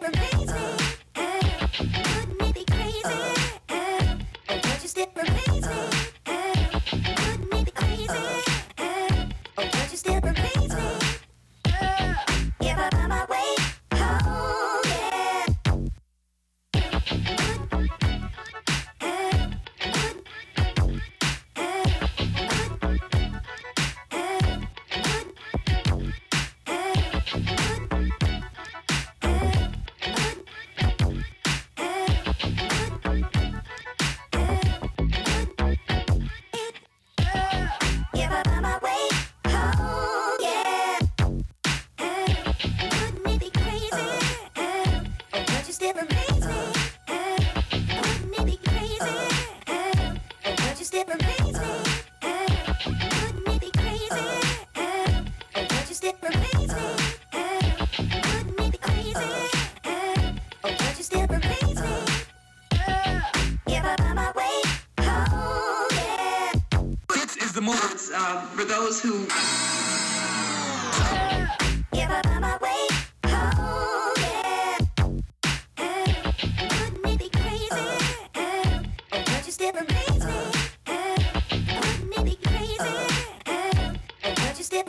amaze me? Wouldn't it be crazy? Oh, don't you still amaze me? Wouldn't it be crazy? Oh, don't you still amaze me? If I find my way home, yeah. If I find my way home, yeah. Wouldn't it be crazy? Oh, don't you still amaze me? Wouldn't it be crazy? Oh, don't you still amaze me? Wouldn't it be crazy? Oh, don't you still amaze me? Wouldn't it be crazy? Oh, don't you still amaze me? If I find my way home, yeah. This is the movement for those who. If I find my